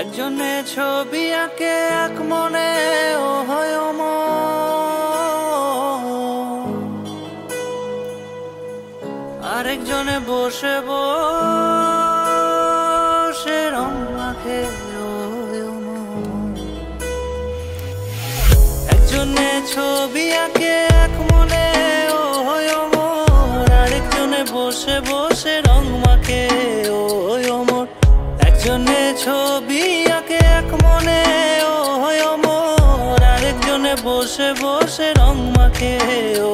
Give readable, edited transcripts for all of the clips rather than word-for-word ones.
একজনে ছবি আঁকে এক মনে ও হয় আরেকজনে বসে বসে রং মাখে একজনে ছবি আঁকে এক মনে ও হয় আরেকজনে বসে বসে রং মাখে ও অমর একজনে ছবি আঁকে এক মনে ও হয় আরেকজনে বসে বসে রং মাখে ও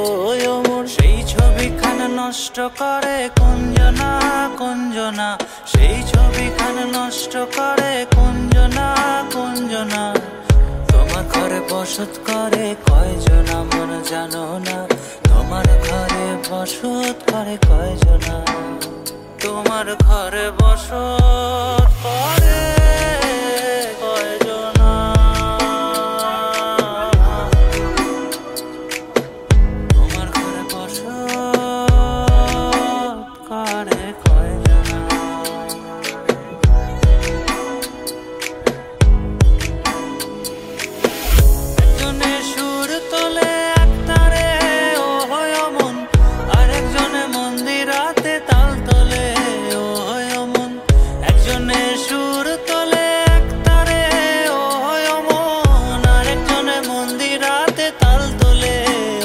অমর সেই ছবিখানা নষ্ট করে কুঞ্জনা কুঞ্জনা সেই ছবিখানা নষ্ট করে কুঞ্জনা কুঞ্জনা তোমার ঘরে বসত করে কয়জনা মন জানো না তোমার ঘরে বসত করে কয়জনা তোমার ঘরে বসত করে কয়জনা তোমার ঘরে বসত করে কয়জনা একজনে সুর তোলে একতারে ও হয় মন আরেকজনে মন্দিরাতে তাল তোলে ও হয় মন একজনে সুর তোলে একতারে ও হয় মন আরেকজনে মন্দিরাতে তাল তোলে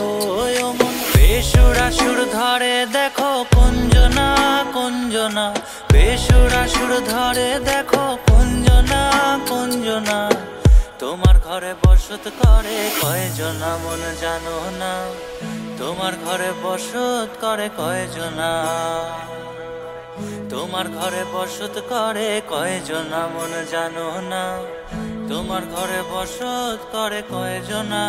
ও হয় মন বেসুরা সুর ধরে দেখো কুঞ্জনা কুঞ্জনা বেসুরা সুর ধরে দেখো কুঞ্জনা কুঞ্জনা তোমার ঘরে বসত করে কয়জনা মন জানো না তোমার ঘরে বসত করে কয়জনা তোমার ঘরে বসত করে কয়জনা মন জানো না তোমার ঘরে বসত করে কয়জনা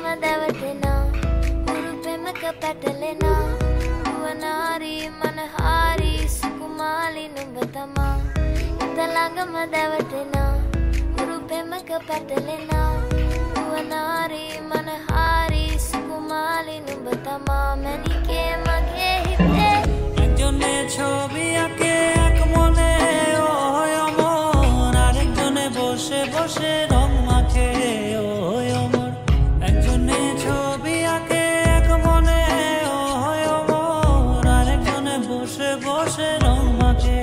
Madavatina, Urupemaka Patalena, Uanari, Manahari, Sukumali, Numbatama, Talanga Madavatina, Urupemaka Patalena, Uanari, Manahari, Sukumali, Numbatama, many came again. একজনে ছবি আঁকে এক মনে ও হয় অমর আরেকজনে বসে বসে রং মাখে ও হয় অমর একজনে ছবি আঁকে এক মনে ও হয় অমর আরেকজনে বসে বসে রং মাখে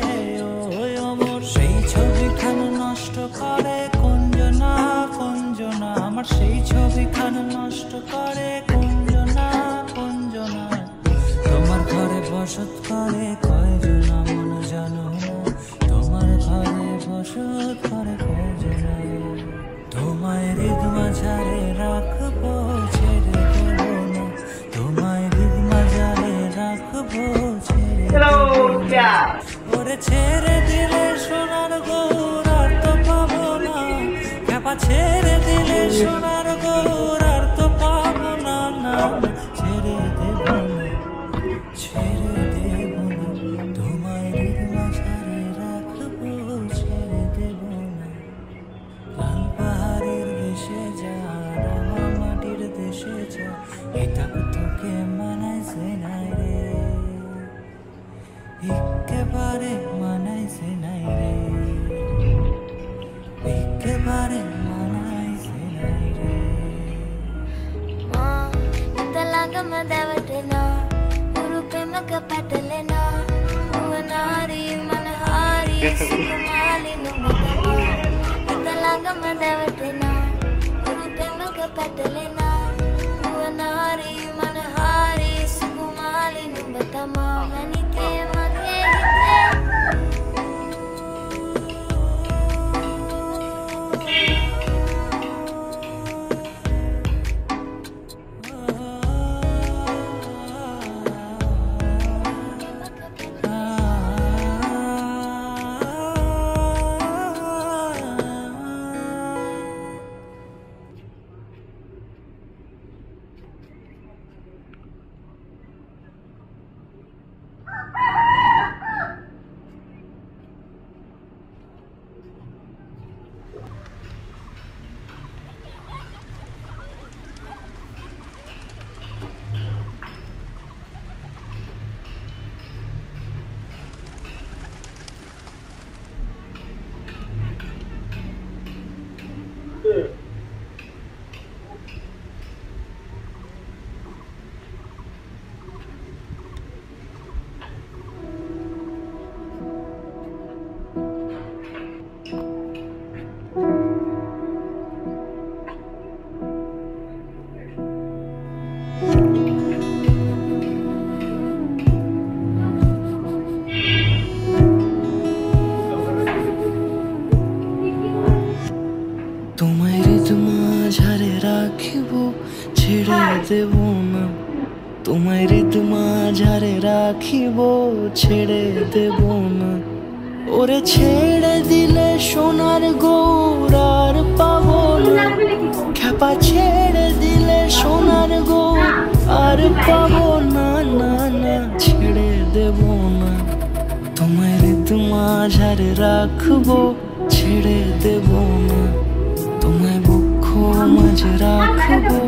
ও হয় অমর সেই ছবিখানা নষ্ট করে কুঞ্জনা কুঞ্জনা আমার সেই ছবিখানা নষ্ট করে কুঞ্জনা কুঞ্জনা তোমার ঘরে বসত করে কয়জনা মন জানো না তোমার ঘরে বসত করে কয়জনা তোমায় হৃদ মাঝারে রাখবো ছেড়ে দেব না তোমায় হৃদ মাঝারে রাখবো ছেড়ে দেব না ওরে ছেড়ে দিলে সোনার গৌর আর তো পাবো না খেপা ছেড়ে দিলে সোনার গৌর আর তো পাবো না না ছেড়ে দেব না ছেড়ে দেব না তোমায় হৃদ মাঝারে রাখবো ছেড়ে দেব না লাল পাহাড়ের দেশে যা রাঙা মাটির দেশে যা এটা তোকে মানাইছে নাই রে একেবারে মানাইছে নাই রে একেবারে মানাইছে নাই রে মা talaga madavatina urupemaka patalena uanari manahari sukumali numbatama talaga madavatina urupe মাঝারে রাখিব ছেড়ে দেব না ওরে ছেড়ে দিলে সোনার গৌর আর পাবো না খেপা ছেড়ে দিলে সোনার গৌর আর পাবো না না না ছেড়ে দেব না তোমার মাঝারে রাখবো ছেড়ে দেব না তোমায় বক্ষ মাঝে রাখবো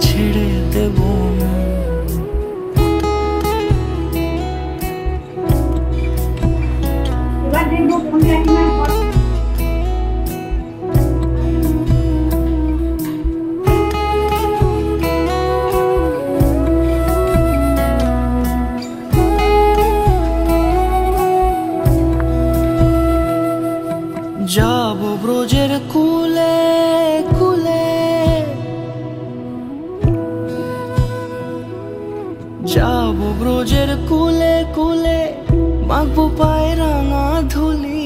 ছেড়ে দেব না যাবো ব্রজের কুলে কুলে যাবো ব্রজের কুলে কুলে মাখবো পায়ে রাঙা ধুলি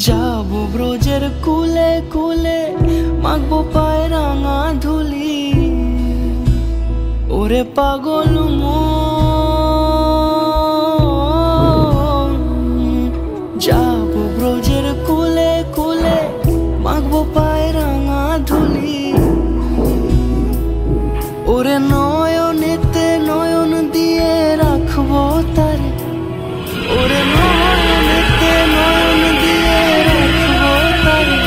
যাবো ব্রজের কুলে কুলে মাখবো পায়ে রাঙা ধুলি ওরে পাগল যাবো ব্রজের কুলে কুলে মাখবো পায়ে রাঙা ধুলি ওরে নয়নেতে নয়ন দিয়ে রাখবো তারে ওরে নয়নেতে নয়ন দিয়ে রাখবো তারে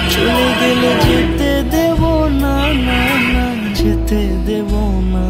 চলে গেলে যেতে দেব না না না যেতে দেব না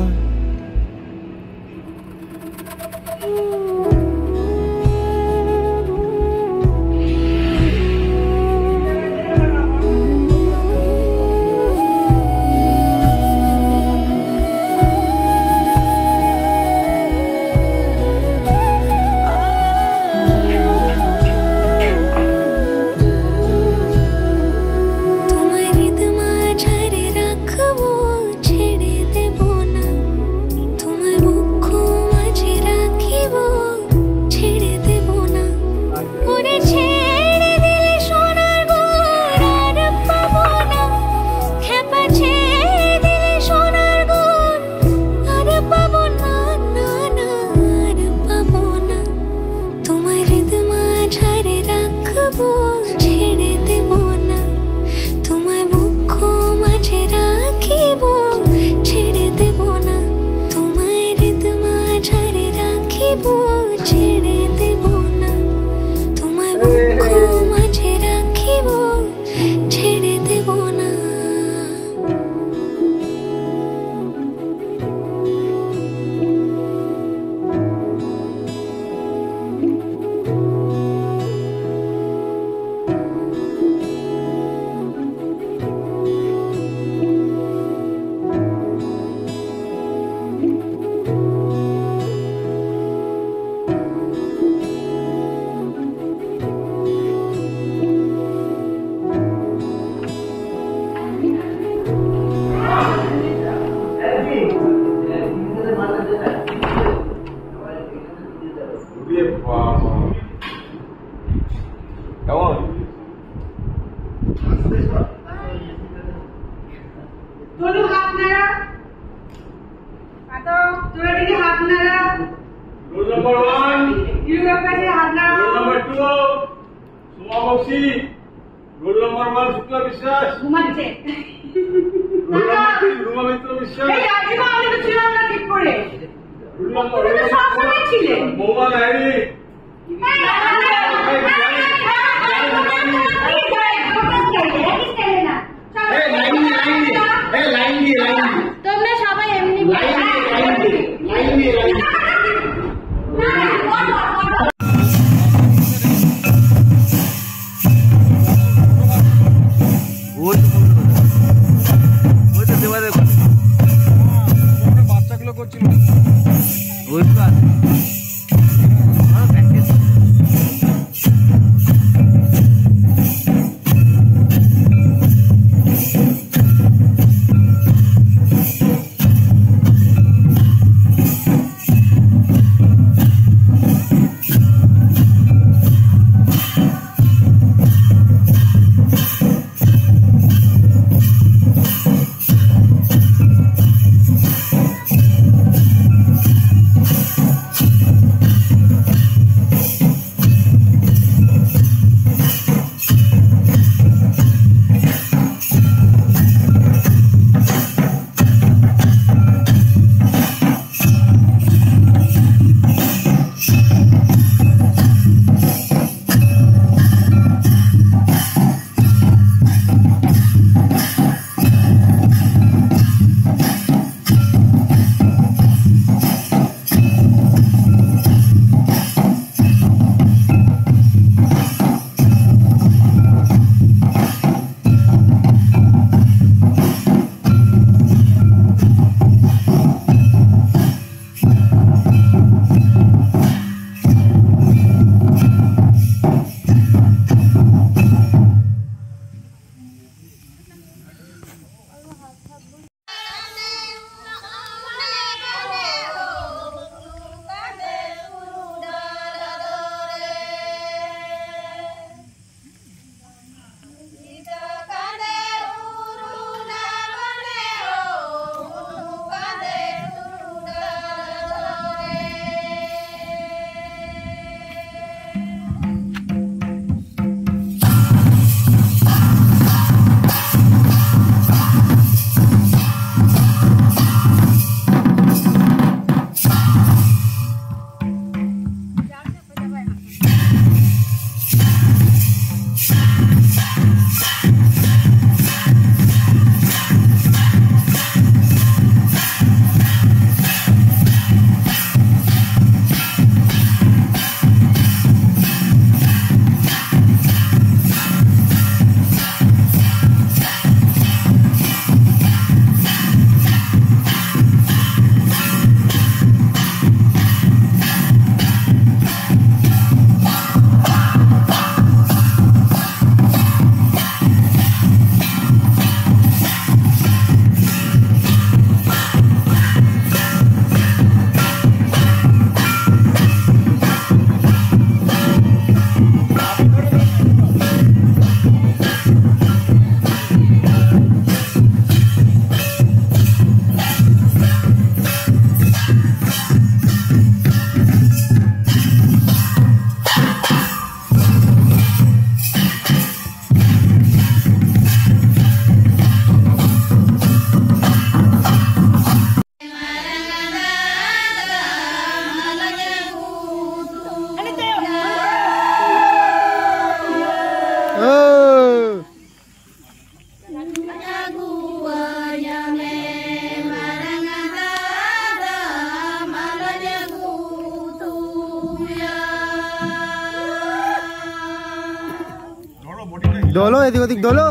দোলো এদিক ওদিক দোলো।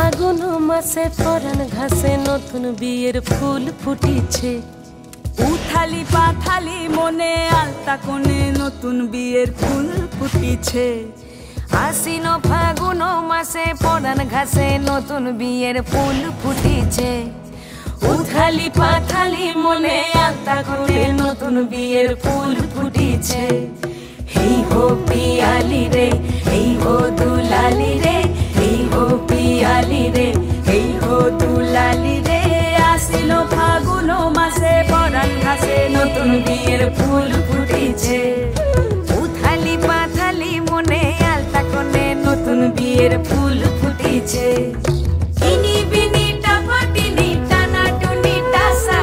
ফাগুন মাসে পরাণ ঘাসে নতুন বিয়ের ফুল ফুটিছে। উথালি পাথালি মনে আলতা কোণে নতুন বিয়ের ফুল ফুটিছে। আশ্বিন ফাগুন মাসে পরাণ ঘাসে নতুন বিয়ের ফুল ফুটিছে। উথালি পাথালি মনে আলতা কোণে নতুন বিয়ের ফুল ফুটিছে। হেই হো পিয়ালি রে, হেই হো দুলালি রে, হেই হো পিয়ালি রে, হেই হো দুলালি রে। আশ্বিন ফাগুন মাসে পরাণ ঘাসে নতুন বিয়ের ফুল ফুটিছে। উথালি পাথালি মনে আলতা কোণে নতুন বিয়ের ফুল ফুটিছে। ইনি বিনি টাপাটিনি টানা টুনি টাসা,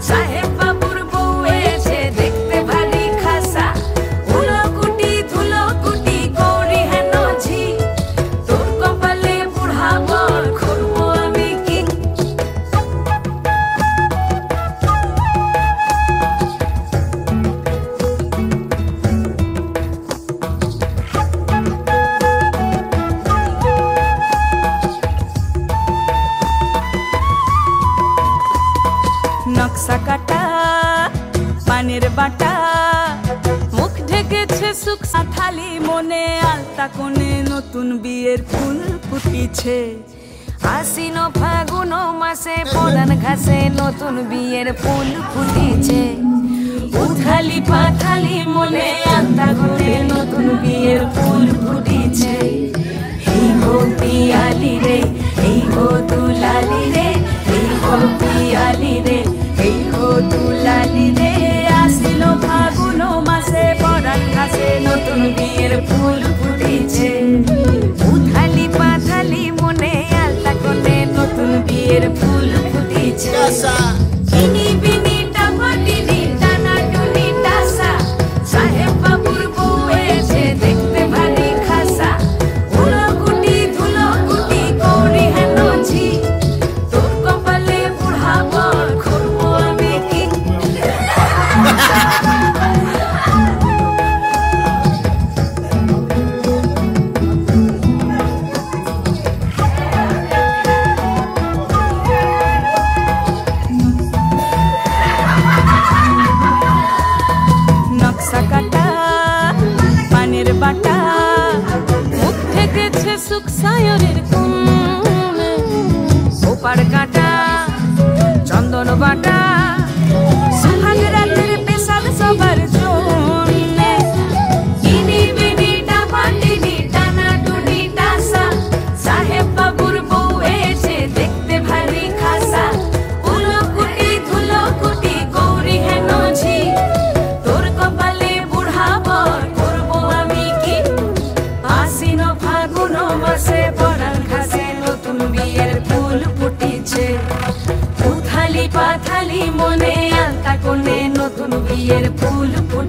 সাহেব বাবুর বউ এসে দেখতে ভারী খাসা। উলো কুটি ধুলো কুটি গৌরী হেন ঝি, তোর কপালে বুড়া বর করবো আমি কি। নকশা কাটা পানের বাটা, মুখ ঢেকেছে সুখ থালি মনে আলতা কোণে নতুন বিয়ের ফুল ফুটিছে। আশ্বিন ফাগুন মাসে পরাণ ঘাসে নতুন বিয়ের ফুল ফুটিছে। উথালি পাথালি মনে আলতা কোণে নতুন বিয়ের ফুল ফুটিছে। হেই হো পিয়ালি রে, হেই হো দুলালি রে, হেই হো পিয়ালি রে, হেই হো দুলালি রে। আশ্বিন ফাগুন মাসে পরাণ ঘাসে নতুন বিয়ের ফুল ফুটিছে। উথালি পাথালি মনে আলতা কোণে নতুন বিয়ের ফুল ফুটিছে। ইনি বিনি টাপাটিনি টানা টুনি টাসা, সাহেব বাবুর বউ এসে দেখতে ভারী খাসা। উলো কুটি ধুলো কুটি গৌরী হেন ঝি, তোর কপালে বুড়া বর করবো আমি কি। নকশা কাটা পানের বাটা, মুখ থেকেছে সুখ সায়রের কোণে। ওপার কাটা চন্দন বাটা, সুহাগ রাতের পেশাল সবার জন্যে। ইনি বিনি টাপাটিনি টানা টুনি টাসা, সাহেব বাবুর বউ এসে দেখতে ভারী খাসা। উলো কুটি ধুলো কুটি গৌরী হেন ঝি, তোর কপালে বুড়া বর করবো আমি কি। আশ্বিন ফাগুন মাসে পরাণ ঘাসে নতুন বিয়ের ফুল ফুটিছে। উথালি পাথালি মনে আলতা কোণে নতুন বিয়ের ফুল ফুটিছে।